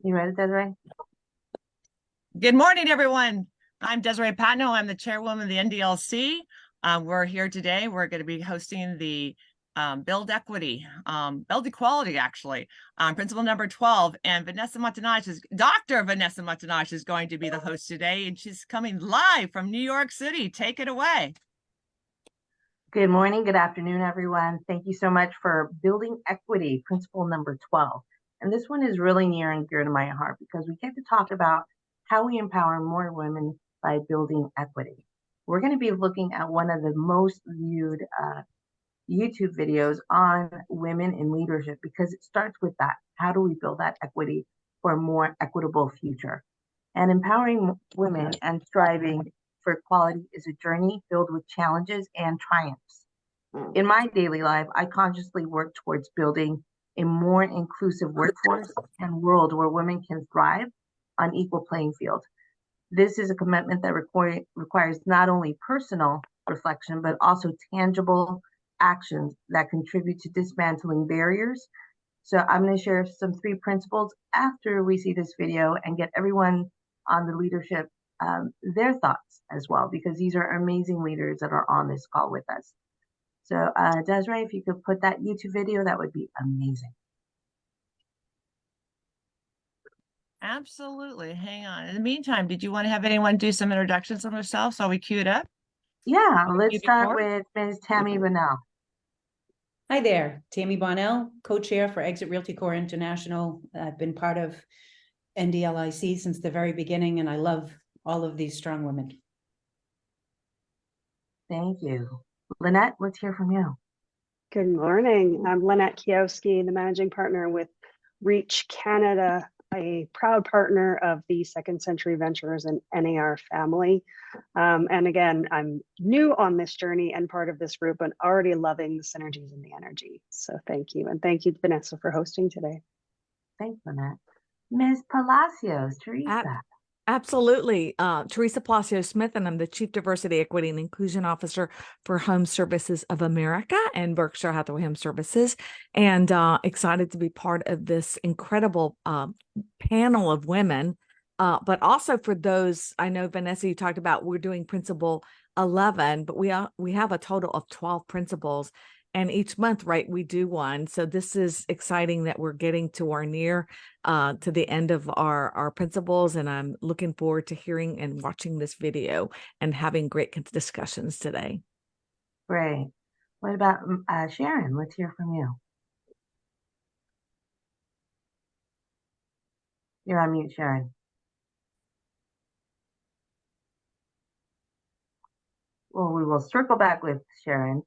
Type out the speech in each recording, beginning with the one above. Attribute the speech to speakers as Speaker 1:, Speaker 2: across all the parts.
Speaker 1: You ready, Desiree?
Speaker 2: Good morning, everyone. I'm Desiree Patno. I'm the chairwoman of the NDILC. We're here today. We're going to be hosting the Build Equity, Build Equality, actually, principle number 12. And Dr. Vanessa Montanez is going to be the host today, and she's coming live from New York City. Take it away.
Speaker 1: Good morning, good afternoon, everyone. Thank you so much for Building Equity, principle number 12. And this one is really near and dear to my heart because we get to talk about how we empower more women by building equity. We're going to be looking at one of the most viewed YouTube videos on women in leadership because it starts with that. How do we build that equity for a more equitable future? And empowering women and striving for equality is a journey filled with challenges and triumphs. In my daily life, I consciously work towards building a more inclusive workforce and world where women can thrive on equal playing field. This is a commitment that requires not only personal reflection, but also tangible actions that contribute to dismantling barriers. So I'm going to share some 3 principles after we see this video and get everyone on the leadership their thoughts as well, because these are amazing leaders that are on this call with us. So Desiree, if you could put that YouTube video, that would be amazing.
Speaker 2: Absolutely. Hang on. In the meantime, did you want to have anyone do some introductions on themselves while we queue it up?
Speaker 1: Yeah, let's start with Ms. Tammy Bonnell.
Speaker 3: Hi there, Tammy Bonnell, co-chair for Exit Realty Corps International. I've been part of NDILC since the very beginning, and I love all of these strong women.
Speaker 1: Thank you. Lynette, let's hear from you.
Speaker 4: Good morning. I'm Lynette Kiowski, the managing partner with Reach Canada, a proud partner of the Second Century Ventures and NAR family. And again, I'm new on this journey and part of this group and already loving the synergies and the energy. So thank you. And thank you, Vanessa, for hosting today.
Speaker 1: Thanks, Lynette. Ms. Palacios, Teresa.
Speaker 5: Absolutely. Teresa Palacios Smith, and I'm the Chief Diversity, Equity, and Inclusion Officer for Home Services of America and Berkshire Hathaway Home Services, and excited to be part of this incredible panel of women. But also for those, I know, Vanessa, you talked about we're doing Principle 11, but we have a total of 12 principles. And each month, right, we do one. So this is exciting that we're getting to our near to the end of our principles. And I'm looking forward to hearing and watching this video and having great discussions today.
Speaker 1: Great. What about Sharon? Let's hear from you. You're on mute, Sharon. Well, we will circle back with Sharon.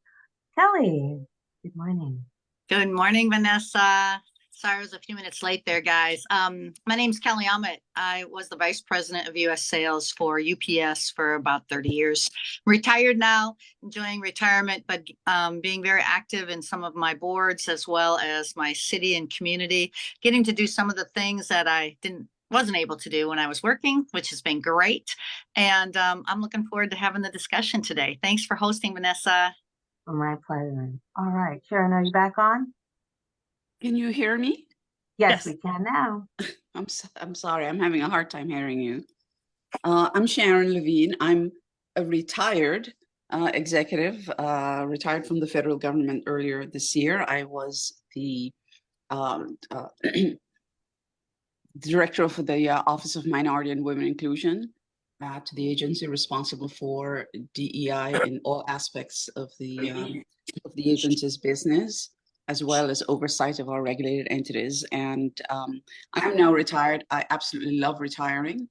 Speaker 1: Kelly, good morning.
Speaker 6: Good morning, Vanessa. Sorry, I was a few minutes late there, guys. My name's Kelly Ahmet. I was the Vice President of U.S. Sales for UPS for about 30 years. I'm retired now, enjoying retirement, but being very active in some of my boards as well as my city and community, getting to do some of the things that I wasn't able to do when I was working, which has been great. And I'm looking forward to having the discussion today. Thanks for hosting, Vanessa.
Speaker 1: My pleasure. All right, Sharon, are you back on?
Speaker 7: Can you hear me?
Speaker 1: Yes, we can now.
Speaker 7: I'm sorry, I'm having a hard time hearing you. I'm Sharon Levine. I'm a retired executive, retired from the federal government earlier this year. I was the director of the Office of Minority and Women Inclusion to the agency responsible for DEI in all aspects of the agency's business, as well as oversight of our regulated entities. And I'm now retired. I absolutely love retiring.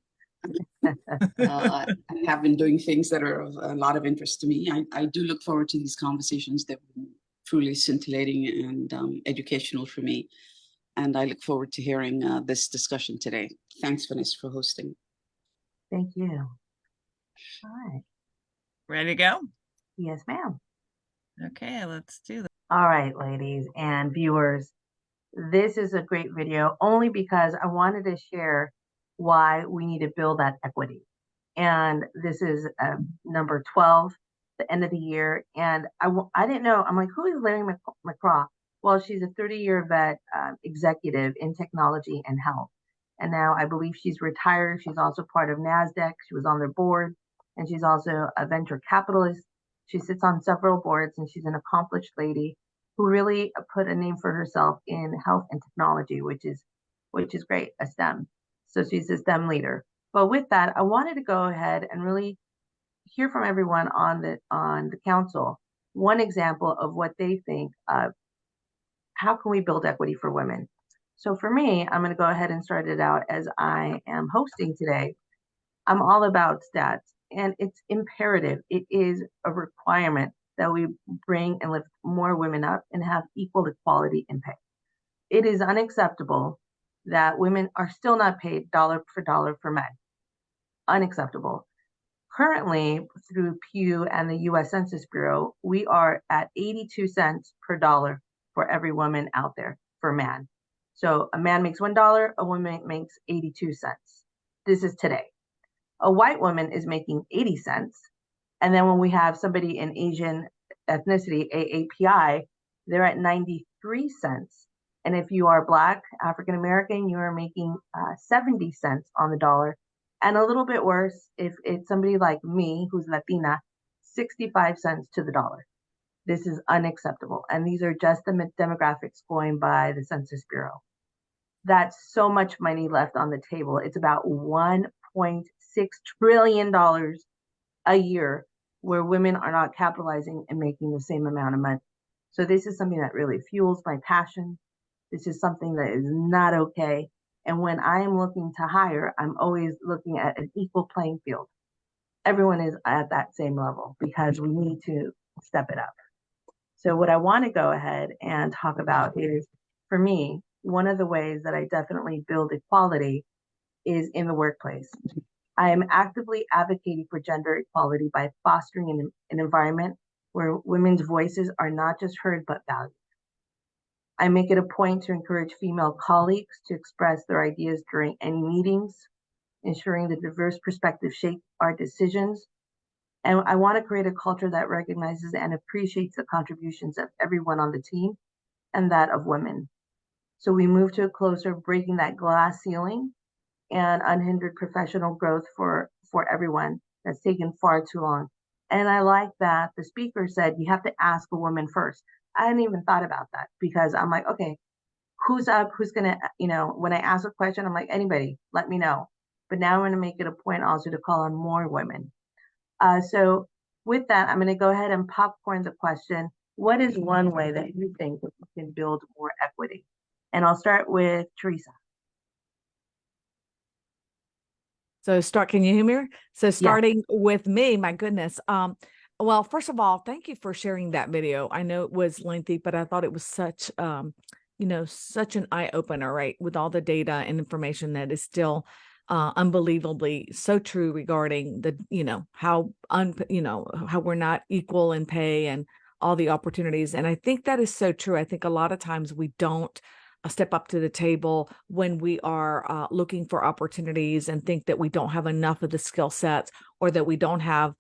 Speaker 7: I have been doing things that are of a lot of interest to me. I do look forward to these conversations that were truly scintillating and educational for me. And I look forward to hearing this discussion today. Thanks, Vanessa, for hosting.
Speaker 1: Thank you. All right.
Speaker 2: Ready to go?
Speaker 1: Yes, ma'am.
Speaker 2: Okay, let's do that.
Speaker 1: All right, ladies and viewers, this is a great video only because I wanted to share why we need to build that equity. And this is number 12, the end of the year. And I didn't know, I'm like, who is Larry McCraw? Well, she's a 30-year vet executive in technology and health. And now I believe she's retired. She's also part of NASDAQ. She was on their board, and she's also a venture capitalist. She sits on several boards, and she's an accomplished lady who really put a name for herself in health and technology, which is great, a STEM. So she's a STEM leader. But with that, I wanted to go ahead and really hear from everyone on the council one example of what they think of how can we build equity for women. So for me, I'm going to go ahead and start it out as I am hosting today. I'm all about stats, and it's imperative. It is a requirement that we bring and lift more women up and have equal equality in pay. It is unacceptable that women are still not paid dollar for dollar for men. Unacceptable. Currently, through Pew and the US Census Bureau, we are at 82 cents per dollar for every woman out there for man. So a man makes $1, a woman makes 82 cents. This is today. A white woman is making 80 cents. And then when we have somebody in Asian ethnicity, AAPI, they're at 93 cents. And if you are Black, African American, you are making 70 cents on the dollar. And a little bit worse, if it's somebody like me, who's Latina, 65 cents to the dollar. This is unacceptable. And these are just the demographics going by the Census Bureau. That's so much money left on the table. It's about $1.6 trillion a year where women are not capitalizing and making the same amount of money. So this is something that really fuels my passion. This is something that is not okay. And when I am looking to hire, I'm always looking at an equal playing field. Everyone is at that same level because we need to step it up. So what I want to go ahead and talk about is, for me, one of the ways that I definitely build equality is in the workplace. I am actively advocating for gender equality by fostering an environment where women's voices are not just heard, but valued. I make it a point to encourage female colleagues to express their ideas during any meetings, ensuring that diverse perspectives shape our decisions. And I want to create a culture that recognizes and appreciates the contributions of everyone on the team and that of women. So we move to a closer, breaking that glass ceiling and unhindered professional growth for everyone that's taken far too long. And I like that the speaker said you have to ask a woman first. I hadn't even thought about that because I'm like, okay, who's up? Who's gonna, when I ask a question, I'm like, anybody, let me know. But now I'm gonna make it a point also to call on more women. So with that, I'm gonna go ahead and popcorn the question. What is one way that you think that we can build more equity? And I'll start with Teresa.
Speaker 5: So can you hear me? So starting with me, my goodness. Well, first of all, thank you for sharing that video. I know it was lengthy, but I thought it was such, such an eye opener, right? With all the data and information that is still unbelievably so true regarding the, how we're not equal in pay and all the opportunities. And I think that is so true. I think a lot of times we don't step up to the table when we are looking for opportunities and think that we don't have enough of the skill sets, or that we don't have,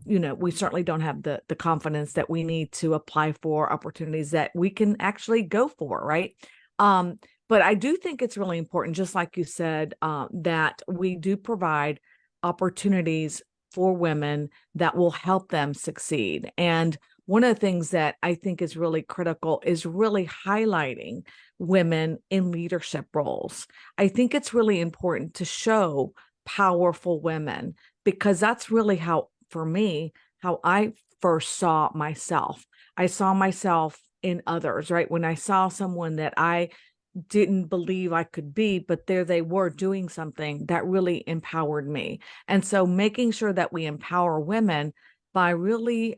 Speaker 5: we certainly don't have the confidence that we need to apply for opportunities that we can actually go for, right? But I do think it's really important, just like you said, that we do provide opportunities for women that will help them succeed. And one of the things that I think is really critical is really highlighting women in leadership roles. I think it's really important to show powerful women, because that's really how, for me, how I first saw myself. I saw myself in others, right? When I saw someone that I didn't believe I could be, but there they were doing something that really empowered me. And so making sure that we empower women by really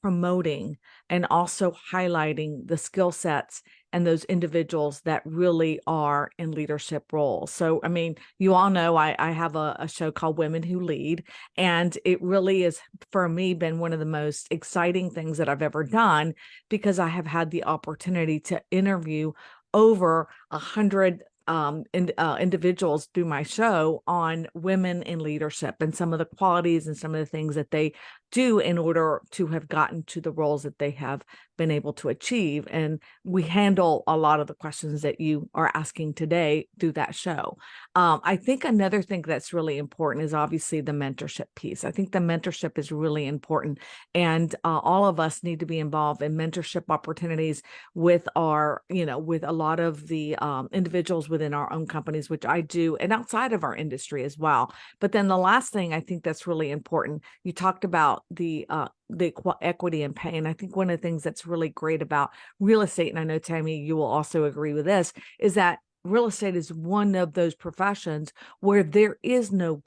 Speaker 5: promoting and also highlighting the skill sets and those individuals that really are in leadership roles. So, I mean, you all know I have a show called Women Who Lead, and it really is, for me, been one of the most exciting things that I've ever done, because I have had the opportunity to interview over 100 individuals through my show on women in leadership and some of the qualities and some of the things that they do in order to have gotten to the roles that they have been able to achieve. And we handle a lot of the questions that you are asking today through that show. I think another thing that's really important is obviously the mentorship piece. I think the mentorship is really important, and all of us need to be involved in mentorship opportunities with our, with a lot of the individuals within our own companies, which I do, and outside of our industry as well. But then the last thing I think that's really important, you talked about the equity and pay. And I think one of the things that's really great about real estate, and I know, Tammy, you will also agree with this, is that real estate is one of those professions where there is no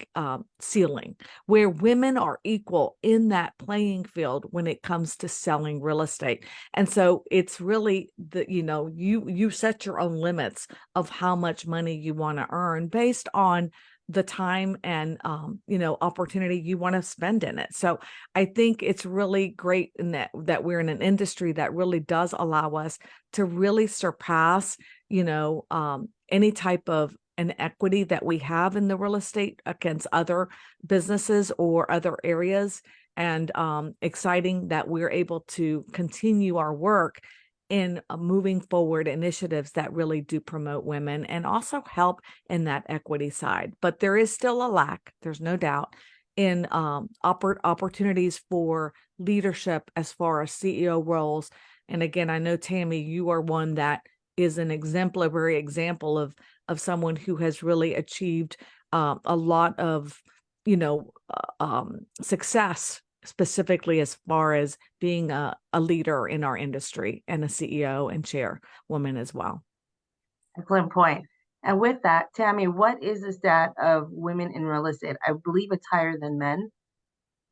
Speaker 5: ceiling, where women are equal in that playing field when it comes to selling real estate. And so it's really you set your own limits of how much money you want to earn based on the time and opportunity you want to spend in it. So I think it's really great in that we're in an industry that really does allow us to really surpass any type of inequity that we have in the real estate against other businesses or other areas. And exciting that we're able to continue our work in moving forward initiatives that really do promote women and also help in that equity side. But there is still a lack, there's no doubt, in opportunities for leadership as far as CEO roles. And again, I know, Tammy, you are one that is an exemplary example of someone who has really achieved a lot of success, specifically as far as being a leader in our industry and a CEO and chairwoman as well.
Speaker 1: Excellent point. And with that, Tammy, what is the stat of women in real estate? I believe it's higher than men,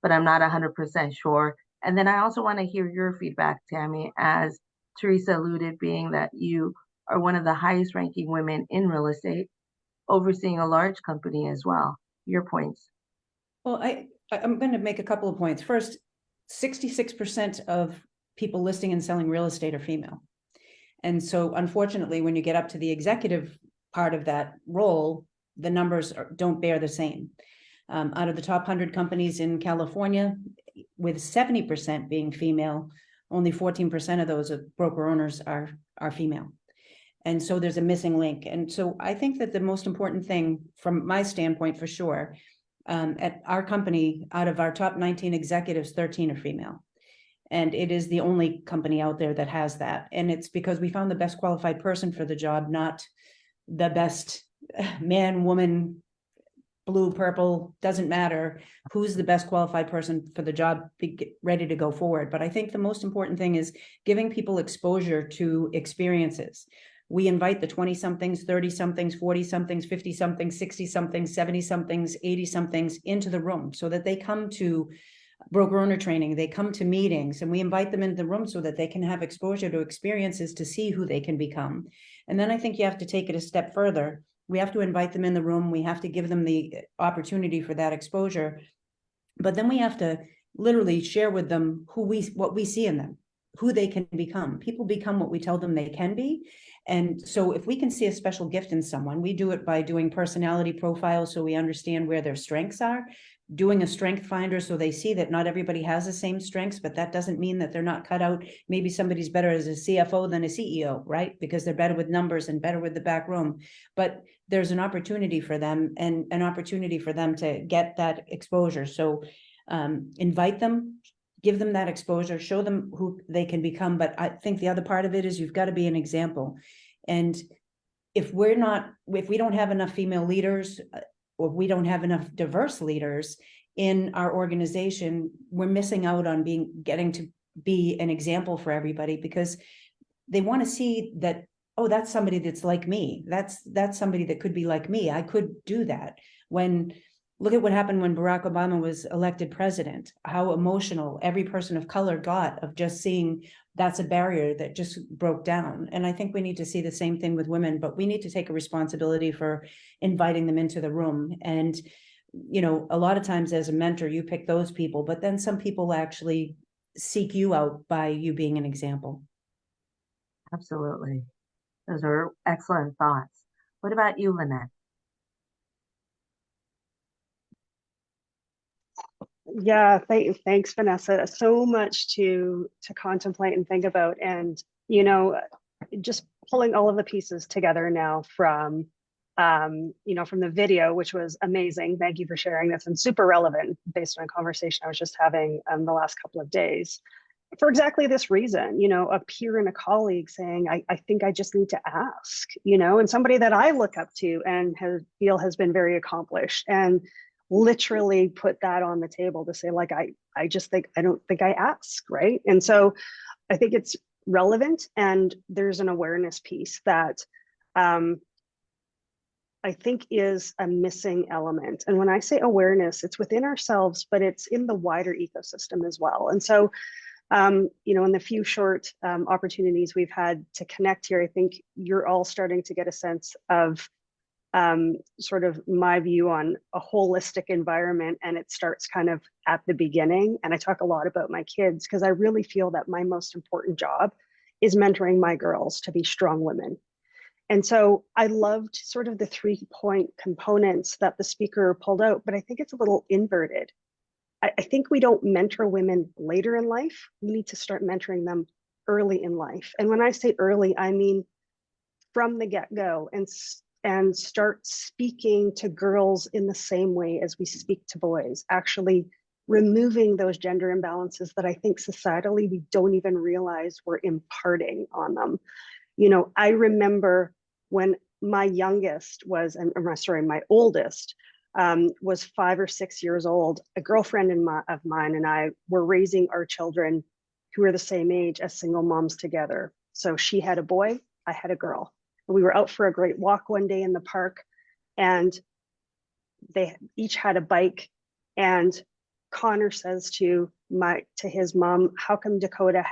Speaker 1: but I'm not 100% sure. And then I also want to hear your feedback, Tammy, as Teresa alluded, being that you are one of the highest ranking women in real estate, overseeing a large company as well. Your points.
Speaker 3: Well, I'm going to make a couple of points. First, 66% of people listing and selling real estate are female. And so unfortunately, when you get up to the executive part of that role, the numbers don't bear the same. Out of the top 100 companies in California, with 70% being female, only 14% of those broker owners are female. And so there's a missing link. And so I think that the most important thing from my standpoint, for sure, at our company, out of our top 19 executives, 13 are female. And it is the only company out there that has that. And it's because we found the best qualified person for the job, not the best man, woman, blue, purple, doesn't matter who's the best qualified person for the job, be ready to go forward. But I think the most important thing is giving people exposure to experiences. We invite the 20-somethings, 30-somethings, 40-somethings, 50-somethings, 60-somethings, 70-somethings, 80-somethings into the room so that they come to broker owner training, they come to meetings, and we invite them into the room so that they can have exposure to experiences to see who they can become. And then I think you have to take it a step further. We have to invite them in the room. We have to give them the opportunity for that exposure. But then we have to literally share with them what we see in them, who they can become. People become what we tell them they can be. And so if we can see a special gift in someone, we do it by doing personality profiles so we understand where their strengths are, doing a strength finder so they see that not everybody has the same strengths, but that doesn't mean that they're not cut out. Maybe somebody's better as a CFO than a CEO, right? Because they're better with numbers and better with the back room. But there's an opportunity for them and an opportunity for them to get that exposure. So invite them, give them that exposure, show them who they can become. But I think the other part of it is you've got to be an example. And if we don't have enough female leaders, or we don't have enough diverse leaders in our organization, we're missing out on getting to be an example for everybody, because they want to see that, oh, that's somebody that's like me. That's somebody that could be like me. I could do that. Look at what happened when Barack Obama was elected president, how emotional every person of color got of just seeing that's a barrier that just broke down. And I think we need to see the same thing with women, but we need to take a responsibility for inviting them into the room. And, a lot of times as a mentor, you pick those people, but then some people actually seek you out by you being an example.
Speaker 1: Absolutely. Those are excellent thoughts. What about you, Lynette?
Speaker 4: Yeah, thanks, Vanessa. So much to contemplate and think about, and just pulling all of the pieces together now from from the video, which was amazing. Thank you for sharing this, and super relevant based on a conversation I was just having the last couple of days. For exactly this reason, a peer and a colleague saying, I think I just need to ask, and somebody that I look up to and feel has been very accomplished, and literally put that on the table to say, like, I just think, I don't think I ask, right? And so I think it's relevant, and there's an awareness piece that I think is a missing element. And when I say awareness, it's within ourselves, but it's in the wider ecosystem as well. And so in the few short opportunities we've had to connect here, I think you're all starting to get a sense of sort of my view on a holistic environment, and it starts kind of at the beginning. And I talk a lot about my kids because I really feel that my most important job is mentoring my girls to be strong women. And so I loved sort of the 3-point components that the speaker pulled out, but I think it's a little inverted. I think we don't mentor women later in life. We need to start mentoring them early in life. And when I say early, I mean from the get-go, and start speaking to girls in the same way as we speak to boys, actually removing those gender imbalances that I think societally we don't even realize we're imparting on them. I remember when my youngest was, my oldest was 5 or 6 years old, a girlfriend of mine and I were raising our children who were the same age as single moms together. So she had a boy, I had a girl. We were out for a great walk one day in the park, and they each had a bike. And Connor says to his mom, "How come Dakota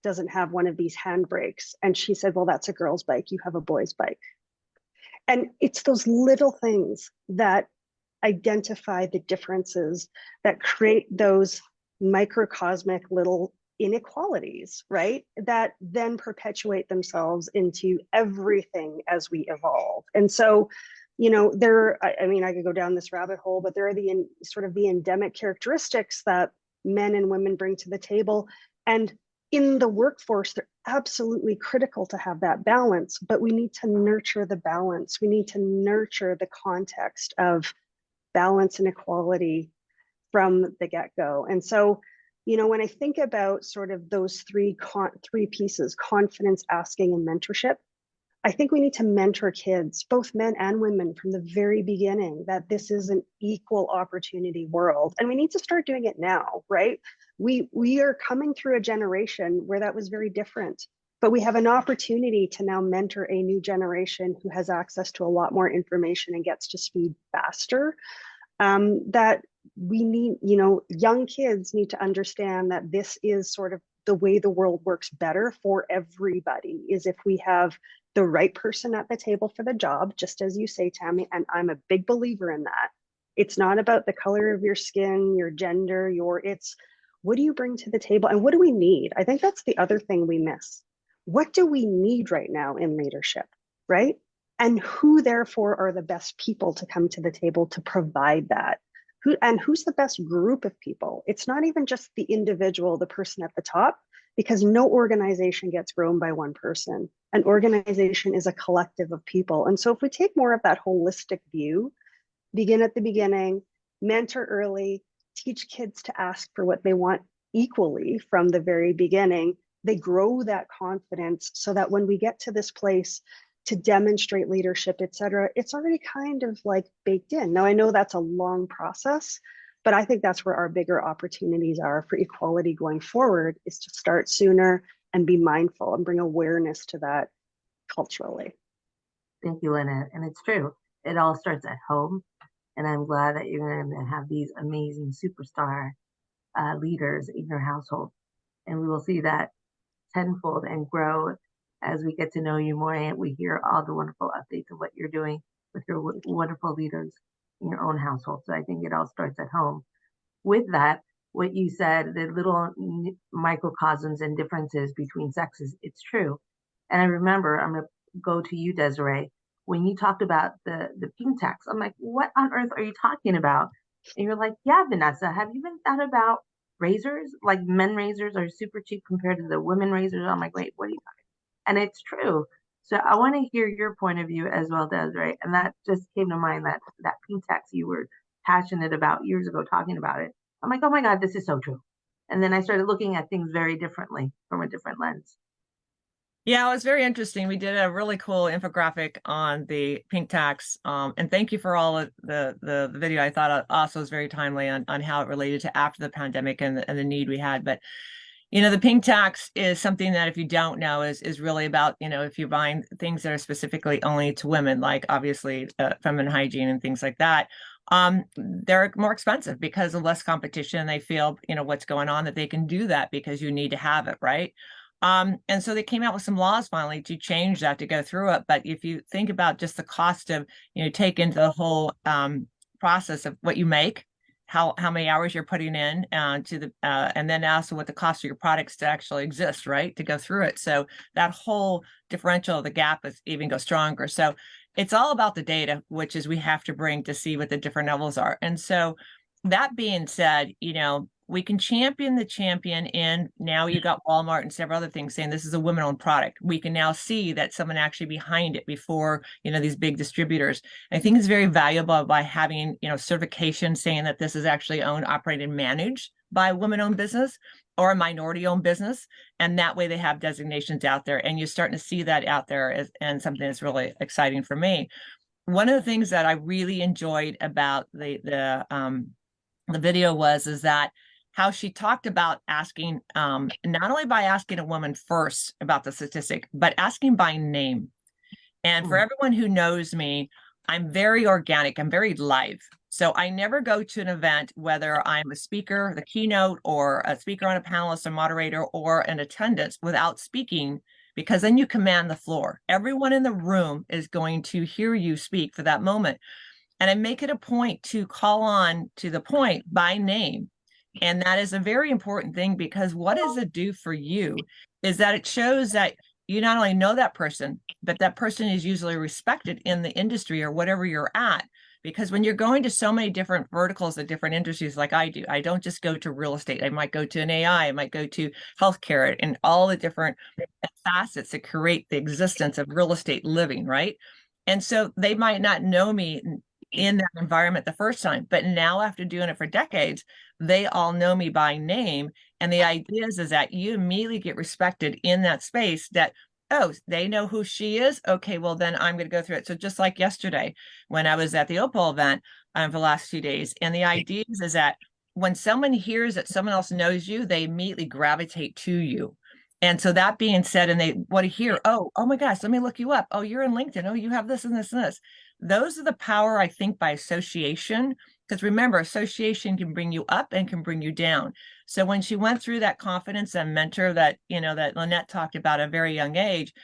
Speaker 4: doesn't have one of these handbrakes?" And she said, "Well, that's a girl's bike. You have a boy's bike." And it's those little things that identify the differences that create those microcosmic little inequalities, right? That then perpetuate themselves into everything as we evolve. And so, I could go down this rabbit hole, but there are the endemic characteristics that men and women bring to the table. And in the workforce, they're absolutely critical to have that balance, but we need to nurture the balance. We need to nurture the context of balance and equality from the get-go. And so, when I think about sort of those three pieces, confidence, asking, and mentorship, I think we need to mentor kids, both men and women, from the very beginning, that this is an equal opportunity world. And we need to start doing it now, right? We are coming through a generation where that was very different, but we have an opportunity to now mentor a new generation who has access to a lot more information and gets to speed faster. That we need, young kids need to understand that this is sort of the way the world works better for everybody, is if we have the right person at the table for the job, just as you say, Tammy, and I'm a big believer in that. It's not about the color of your skin, your gender, it's what do you bring to the table and what do we need? I think that's the other thing we miss. What do we need right now in leadership, right? And who therefore are the best people to come to the table to provide that? Who's the best group of people? It's not even just the individual, the person at the top, because no organization gets grown by one person. An organization is a collective of people. And so if we take more of that holistic view, begin at the beginning, mentor early, teach kids to ask for what they want equally from the very beginning, they grow that confidence so that when we get to this place to demonstrate leadership, et cetera, it's already kind of like baked in. Now, I know that's a long process, but I think that's where our bigger opportunities are for equality going forward, is to start sooner and be mindful and bring awareness to that culturally.
Speaker 1: Thank you, Lynette. And it's true. It all starts at home. And I'm glad that you're going to have these amazing superstar leaders in your household. And we will see that tenfold and grow as we get to know you more and we hear all the wonderful updates of what you're doing with your wonderful leaders in your own household. So I think it all starts at home. With that, what you said, the little microcosms and differences between sexes, it's true. And I remember, I'm going to go to you, Desiree. when you talked about the pink tax. I'm like, what on earth are you talking about? And you're like, yeah, Vanessa, have you been thought about razors? Like men razors are super cheap compared to the women razors. I'm like, wait, what are you talking? And it's true. So I want to hear your point of view as well, Desiree. And that just came to mind, that pink tax you were passionate about years ago talking about it. I'm like, oh my God, this is so true. And then I started looking at things very differently from a different lens.
Speaker 2: Yeah, it was very interesting. We did a really cool infographic on the pink tax. And thank you for all of the video. I thought also was very timely on how it related to after the pandemic and the need we had. But the pink tax is something that, if you don't know, is really about, if you're buying things that are specifically only to women, like obviously feminine hygiene and things like that, they're more expensive because of less competition. They feel, what's going on, that they can do that because you need to have it, right? And so they came out with some laws finally to change that, to go through it. But if you think about just the cost of, take into the whole process of what you make, how many hours you're putting in and then also what the cost of your products to actually exist, right, to go through it. So that whole differential, the gap is even go stronger. So it's all about the data, which is we have to bring to see what the different levels are. And so that being said, we can champion the champion, and now you got Walmart and several other things saying this is a women-owned product. We can now see that someone actually behind it before, these big distributors. I think it's very valuable by having, certification saying that this is actually owned, operated, and managed by a women-owned business or a minority-owned business. And that way they have designations out there, and you're starting to see that out there and something that's really exciting for me. One of the things that I really enjoyed about the video is that how she talked about asking, not only by asking a woman first about the statistic, but asking by name. And for everyone who knows me, I'm very organic. I'm very live. So I never go to an event, whether I'm a speaker, the keynote, or a speaker on a panelist, a moderator, or an attendance, without speaking, because then you command the floor. Everyone in the room is going to hear you speak for that moment. And I make it a point to call on to the point by name. And that is a very important thing, because what does it do for you is that it shows that you not only know that person, but that person is usually respected in the industry or whatever you're at. Because when you're going to so many different verticals of different industries, like I do, I don't just go to real estate. I might go to an AI, I might go to healthcare, and all the different facets that create the existence of real estate living, right? And so they might not know me in that environment the first time, but now after doing it for decades, they all know me by name. And the idea is that you immediately get respected in that space, that, oh, they know who she is. Okay, well, then I'm going to go through it. So just like yesterday, when I was at the Opal event for the last 2 days, and the idea is that when someone hears that someone else knows you, they immediately gravitate to you. And so that being said, and they want to hear, oh my gosh, let me look you up. Oh, you're in LinkedIn. Oh, you have this and this and this. Those are the power, I think, by association. Because remember, association can bring you up and can bring you down. So when she went through that confidence and mentor that, that Lynette talked about at a very young age,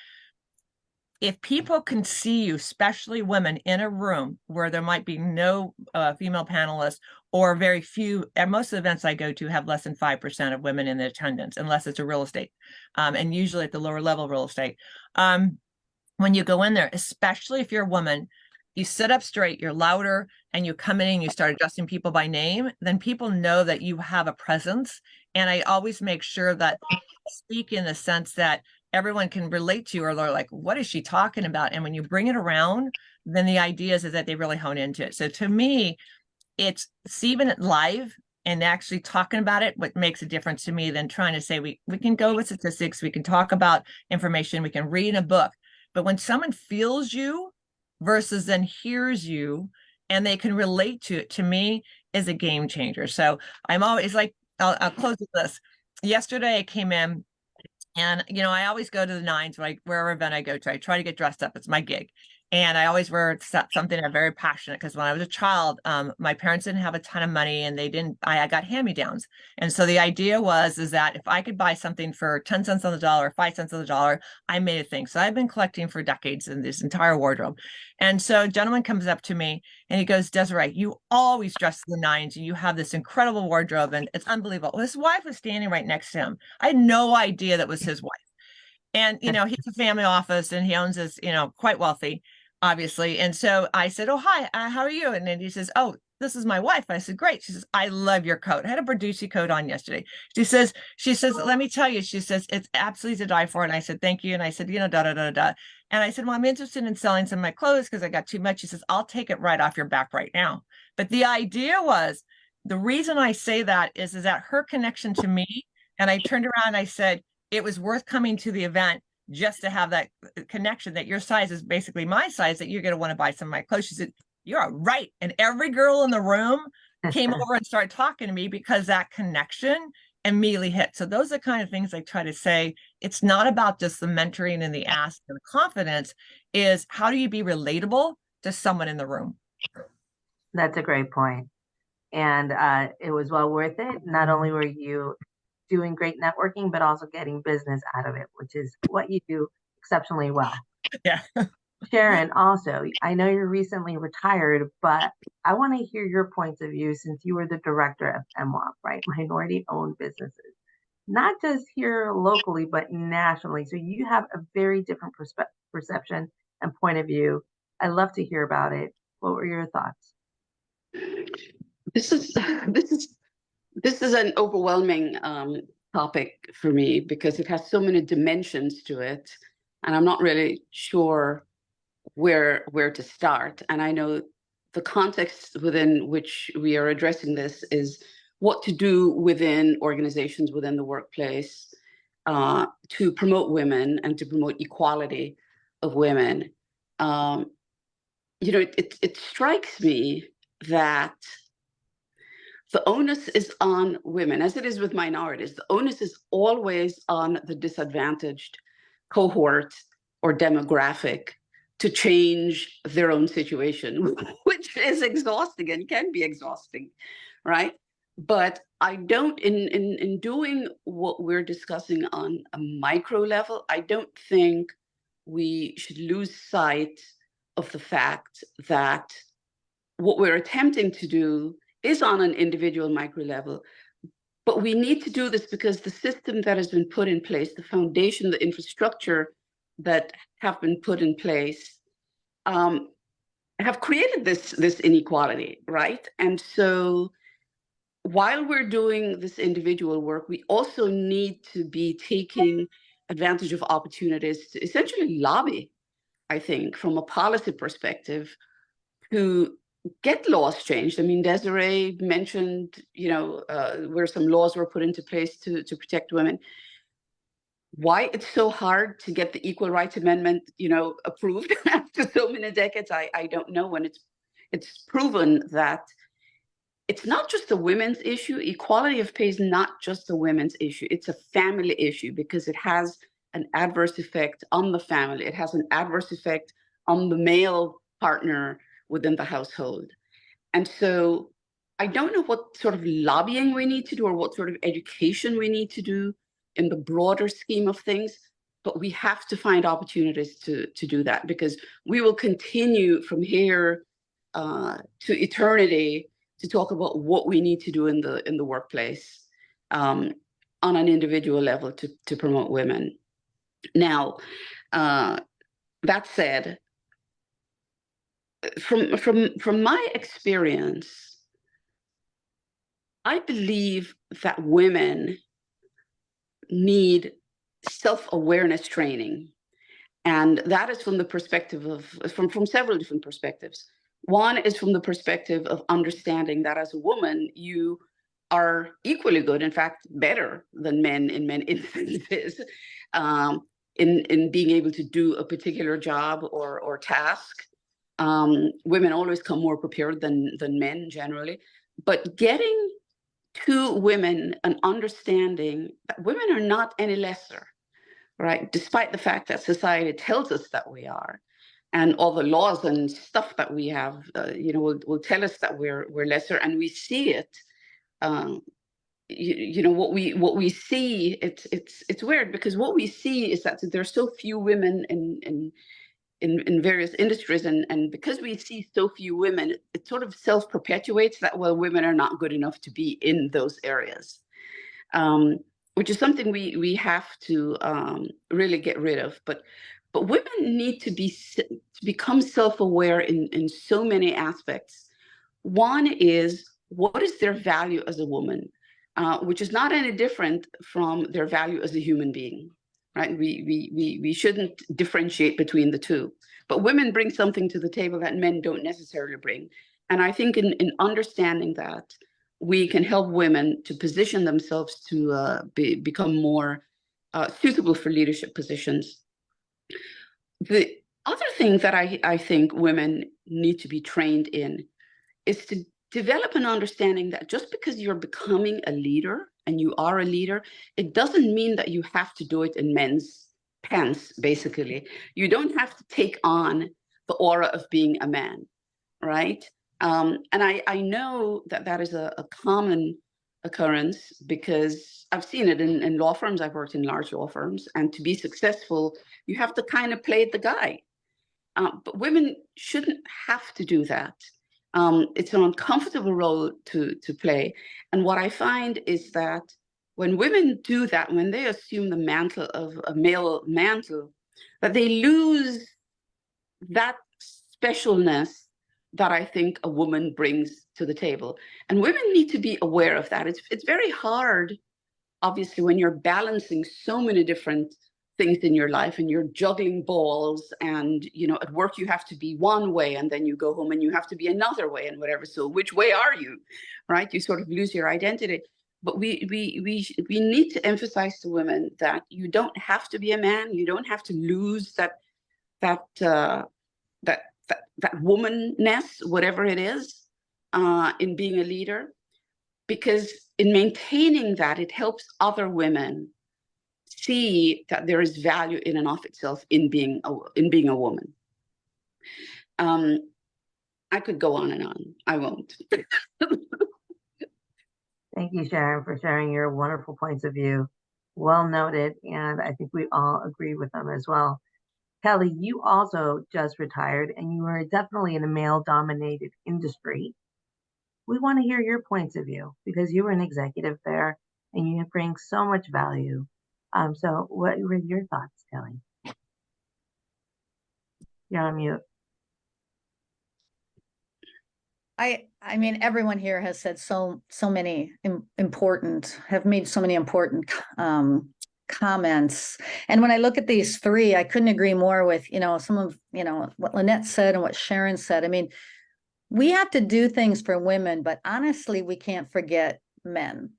Speaker 2: if people can see you, especially women, in a room where there might be no female panelists, or very few, and most of the events I go to have less than 5% of women in the attendance, unless it's a real estate, and usually at the lower level real estate. When you go in there, especially if you're a woman, you sit up straight, you're louder, and you come in and you start addressing people by name, then people know that you have a presence. And I always make sure that I speak in the sense that everyone can relate to you, or they're like, what is she talking about? And when you bring it around, then the idea is that they really hone into it. So to me, it's seeing it live and actually talking about it, what makes a difference to me than trying to say, we can go with statistics, we can talk about information, we can read in a book. But when someone feels you versus then hears you and they can relate to it, to me, is a game changer. So I'm always like, I'll close with this. Yesterday I came in, and, I always go to the nines, like wherever event I go to, I try to get dressed up. It's my gig. And I always wear something I'm very passionate, because when I was a child, my parents didn't have a ton of money, and I got hand-me-downs. And so the idea is that if I could buy something for 10 cents on the dollar, 5 cents on the dollar, I made a thing. So I've been collecting for decades in this entire wardrobe. And so a gentleman comes up to me and he goes, Desiree, you always dress the nines, and you have this incredible wardrobe, and it's unbelievable. Well, his wife was standing right next to him. I had no idea that was his wife. And, he's a family office, and he owns his, quite wealthy. obviously. And so I said, "Oh, hi, how are you?" And then he says, "Oh, this is my wife." I said, "Great." She says, "I love your coat. I had a Berducci coat on yesterday." She says, "Let me tell you," she says, "it's absolutely to die for." And I said, "Thank you." And I said, da, da, da, da. And I said, "Well, I'm interested in selling some of my clothes because I got too much." She says, "I'll take it right off your back right now." But the idea was, the reason I say that is that her connection to me, and I turned around and I said, it was worth coming to the event just to have that connection, that your size is basically my size, that you're going to want to buy some of my clothes. She said, "You're right." And every girl in the room came over and started talking to me because that connection immediately hit. So those are the kind of things I try to say. It's not about just the mentoring and the ask and the confidence, is how do you be relatable to someone in the room?
Speaker 1: That's a great point. And it was well worth it. Not only were you doing great networking, but also getting business out of it, which is what you do exceptionally well.
Speaker 2: Yeah.
Speaker 1: Sharon, also, I know you're recently retired, but I want to hear your points of view since you were the director of MWOP, right? Minority-owned businesses, not just here locally, but nationally. So you have a very different perception and point of view. I'd love to hear about it. What were your thoughts?
Speaker 7: This is this is an overwhelming topic for me because it has so many dimensions to it, and I'm not really sure where to start. And I know the context within which we are addressing this is what to do within organizations within the workplace to promote women and to promote equality of women. It strikes me that the onus is on women, as it is with minorities. The onus is always on the disadvantaged cohort or demographic to change their own situation, which is exhausting and can be exhausting, right? But I don't, in doing what we're discussing on a micro level, I don't think we should lose sight of the fact that what we're attempting to do is on an individual micro level, but we need to do this because the system that has been put in place, the foundation, the infrastructure that have been put in place, have created this inequality, right? And so while we're doing this individual work, we also need to be taking advantage of opportunities to essentially lobby, I think, from a policy perspective, to get laws changed. I mean, Desiree mentioned, where some laws were put into place to protect women. Why it's so hard to get the Equal Rights Amendment, approved after so many decades, I don't know. When it's proven that it's not just a women's issue. Equality of pay is not just a women's issue. It's a family issue because it has an adverse effect on the family. It has an adverse effect on the male partner within the household. And so I don't know what sort of lobbying we need to do or what sort of education we need to do in the broader scheme of things, but we have to find opportunities to do that, because we will continue from here to eternity to talk about what we need to do in the workplace on an individual level to promote women. Now, that said, from my experience, I believe that women need self-awareness training. And that is from the perspective from several different perspectives. One is from the perspective of understanding that as a woman, you are equally good, in fact, better than men in many instances, in being able to do a particular job or task. Women always come more prepared than men generally, but getting to women an understanding that women are not any lesser, right? Despite the fact that society tells us that we are, and all the laws and stuff that we have, will tell us that we're lesser, and we see it. What we see, it's weird, because what we see is that there's so few women in various industries, and because we see so few women, it sort of self-perpetuates that, well, women are not good enough to be in those areas, which is something we have to really get rid of. But but women need to become self-aware in so many aspects. One is, what is their value as a woman, which is not any different from their value as a human being, right? We shouldn't differentiate between the two. But women bring something to the table that men don't necessarily bring. And I think in understanding that, we can help women to position themselves to become more suitable for leadership positions. The other thing that I think women need to be trained in is to develop an understanding that just because you're becoming a leader and you are a leader, it doesn't mean that you have to do it in men's pants, basically. You don't have to take on the aura of being a man, right? And I know that that is a common occurrence because I've seen it in law firms. I've worked in large law firms, and to be successful, you have to kind of play the guy. But women shouldn't have to do that. It's an uncomfortable role to play. And what I find is that when women do that, when they assume the mantle of a male mantle, that they lose that specialness that I think a woman brings to the table. And women need to be aware of that. It's very hard, obviously, when you're balancing so many different things in your life and you're juggling balls, and at work you have to be one way, and then you go home and you have to be another way, and whatever. So which way are you, right? You sort of lose your identity. But we need to emphasize to women that you don't have to be a man. You don't have to lose that womanness, whatever it is, in being a leader, because in maintaining that, it helps other women see that there is value in and of itself in being a woman. I could go on and on. I won't.
Speaker 1: Thank you, Sharon, for sharing your wonderful points of view. Well noted, and I think we all agree with them as well. Kelly, you also just retired, and you are definitely in a male-dominated industry. We want to hear your points of view because you were an executive there, and you bring so much value. So what were your thoughts, Kelly? You're on mute.
Speaker 6: I mean, everyone here has said so many important, have made so many important comments. And when I look at these three, I couldn't agree more with, some of, what Lynette said and what Sharon said. I mean, we have to do things for women, but honestly, we can't forget men.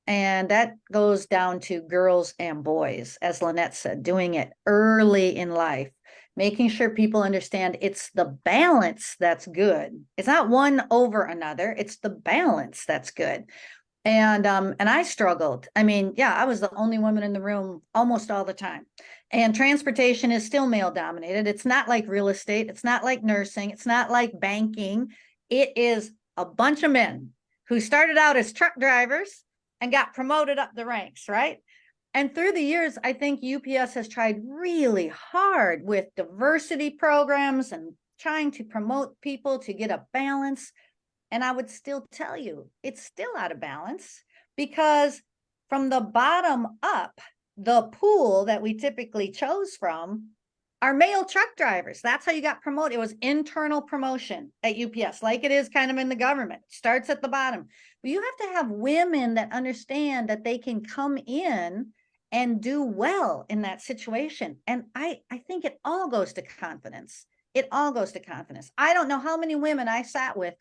Speaker 6: And that goes down to girls and boys, as Lynette said, doing it early in life, making sure people understand it's the balance that's good. It's not one over another. It's the balance that's good. And I struggled. I mean, yeah, I was the only woman in the room almost all the time. And transportation is still male dominated. It's not like real estate. It's not like nursing. It's not like banking. It is a bunch of men who started out as truck drivers and got promoted up the ranks, right? And through the years, I think UPS has tried really hard with diversity programs and trying to promote people to get a balance. And I would still tell you, it's still out of balance, because from the bottom up, the pool that we typically chose from are male truck drivers. That's how you got promoted. It was internal promotion at UPS, like it is kind of in the government. It starts at the bottom. But you have to have women that understand that they can come in and do well in that situation. And I think it all goes to confidence. It all goes to confidence. I don't know how many women I sat with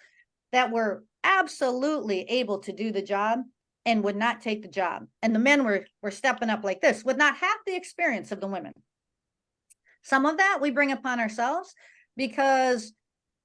Speaker 6: that were absolutely able to do the job and would not take the job. And the men were stepping up like this with not half the experience of the women. Some of that we bring upon ourselves because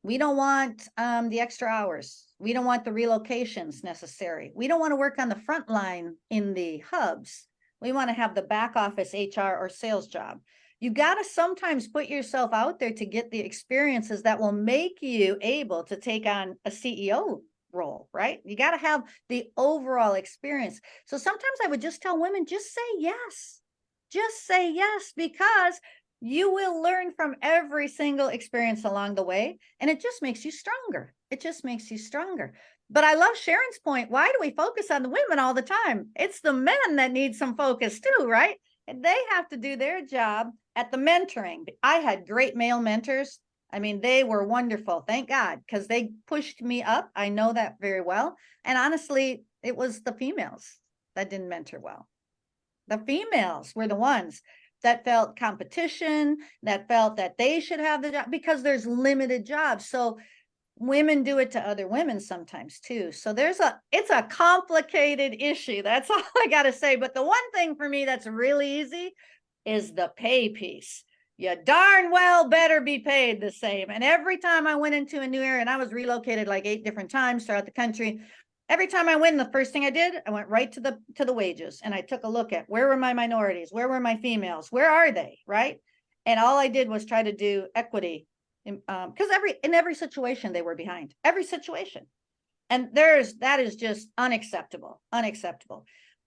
Speaker 6: we don't want the extra hours. We don't want the relocations necessary. We don't want to work on the front line in the hubs. We want to have the back office HR or sales job. You got to sometimes put yourself out there to get the experiences that will make you able to take on a CEO role, right? You got to have the overall experience. So sometimes I would just tell women, just say yes. Just say yes, because you will learn from every single experience along the way, and it just makes you stronger. It just makes you stronger. But I love Sharon's point. Why do we focus on the women all the time? It's the men that need some focus too, right? And they have to do their job at the mentoring, I had great male mentors. I mean, they were wonderful. Thank God, because they pushed me up. I know that very well. And honestly, it was the females that didn't mentor well. The females were the ones that felt competition, that felt that they should have the job because there's limited jobs. So women do it to other women sometimes too. So it's a complicated issue. That's all I got to say. But the one thing for me that's really easy is the pay piece. You darn well better be paid the same. And every time I went into a new area, and I was relocated like 8 different times throughout the country, every time I went, the first thing I did, I went right to the wages, and I took a look at where were my minorities, where were my females, where are they, right? And all I did was try to do equity, because in every situation they were behind, every situation, and that is just unacceptable.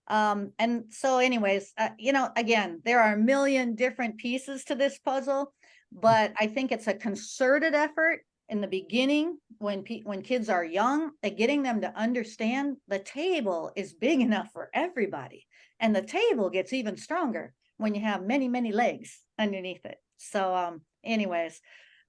Speaker 6: And so anyways, again, there are a million different pieces to this puzzle, but I think it's a concerted effort in the beginning when kids are young, getting them to understand the table is big enough for everybody. And the table gets even stronger when you have many, many legs underneath it. So anyways,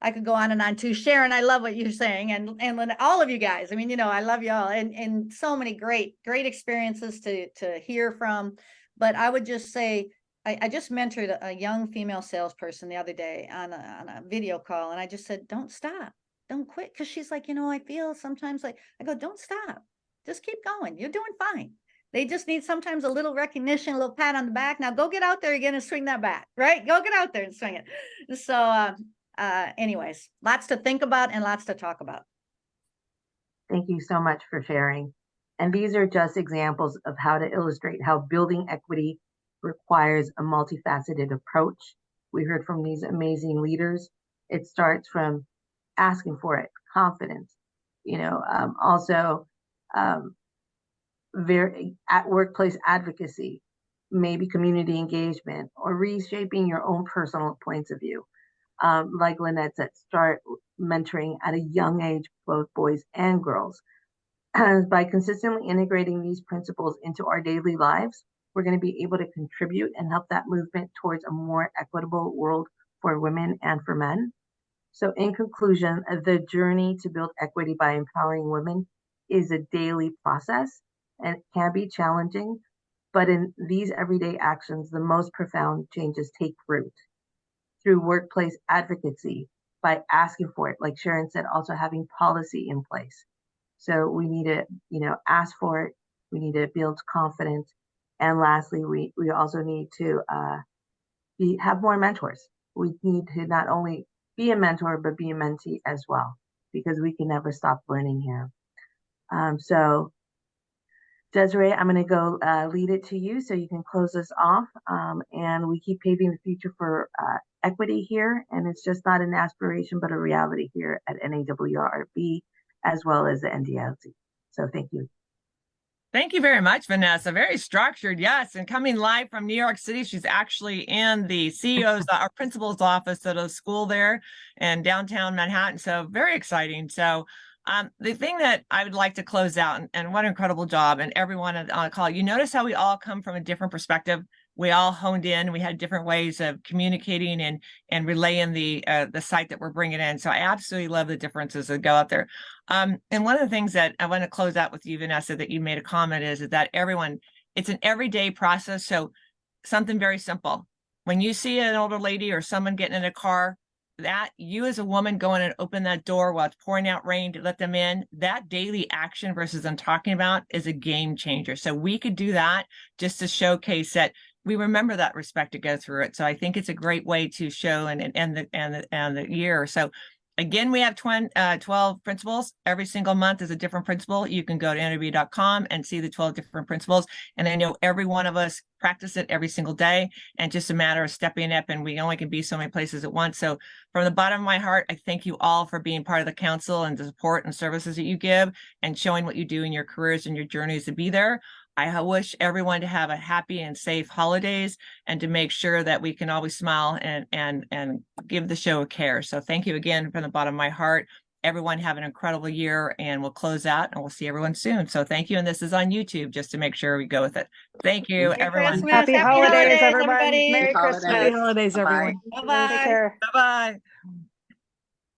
Speaker 6: I could go on and on too. Sharon, I love what you're saying. And all of you guys, I mean, I love you all, and so many great experiences to hear from. But I would just say, I just mentored a young female salesperson the other day on a video call. And I just said, don't stop, don't quit. Cause she's like, I feel sometimes like, I go, don't stop, just keep going. You're doing fine. They just need sometimes a little recognition, a little pat on the back. Now go get out there again and swing that bat, right? Go get out there and swing it. So, anyways, lots to think about and lots to talk about.
Speaker 1: Thank you so much for sharing. And these are just examples of how to illustrate how building equity requires a multifaceted approach. We heard from these amazing leaders. It starts from asking for it, confidence, also very at workplace advocacy, maybe community engagement, or reshaping your own personal points of view. Like Lynette said, start mentoring at a young age, both boys and girls. By consistently integrating these principles into our daily lives, we're going to be able to contribute and help that movement towards a more equitable world for women and for men. So in conclusion, the journey to build equity by empowering women is a daily process and it can be challenging, but in these everyday actions, the most profound changes take root. Through workplace advocacy, by asking for it, like Sharon said, also having policy in place. So we need to, ask for it. We need to build confidence. And lastly, we also need to have more mentors. We need to not only be a mentor, but be a mentee as well, because we can never stop learning here. So Desiree, I'm going to go lead it to you so you can close us off. And we keep paving the future for equity here. And it's just not an aspiration, but a reality here at NAWRB, as well as the NDILC. So thank you.
Speaker 2: Thank you very much, Vanessa. Very structured, yes. And coming live from New York City, she's actually in the CEO's, our principal's office at a school there in downtown Manhattan. So very exciting. So the thing that I would like to close out, and what an incredible job, and everyone on the call, you notice how we all come from a different perspective. We all honed in. We had different ways of communicating and relaying the site that we're bringing in. So I absolutely love the differences that go out there. And one of the things that I want to close out with you, Vanessa, that you made a comment is that everyone, it's an everyday process. So something very simple. When you see an older lady or someone getting in a car, that you as a woman go in and open that door while it's pouring out rain to let them in, that daily action versus them talking about is a game changer. So we could do that just to showcase that we remember that respect to go through it. So I think it's a great way to show and the year. So again, we have 12 principles. Every single month is a different principle. You can go to NWRB.com and see the 12 different principles. And I know every one of us practice it every single day, and just a matter of stepping up, and we only can be so many places at once. So from the bottom of my heart, I thank you all for being part of the council and the support and services that you give and showing what you do in your careers and your journeys to be there. I wish everyone to have a happy and safe holidays, and to make sure that we can always smile and give the show a care. So thank you again from the bottom of my heart. everyone have an incredible year, and we'll close out and we'll see everyone soon. So thank you. And this is on YouTube just to make sure we go with it. Thank you,
Speaker 6: Merry
Speaker 2: everyone.
Speaker 6: Christmas.
Speaker 4: Happy holidays, everyone.
Speaker 6: everybody.
Speaker 4: Merry
Speaker 7: Happy
Speaker 4: Christmas.
Speaker 7: holidays.
Speaker 5: Happy holidays,
Speaker 7: Bye-bye.
Speaker 5: everyone.
Speaker 6: Bye-bye.
Speaker 4: Take care.
Speaker 2: Bye-bye.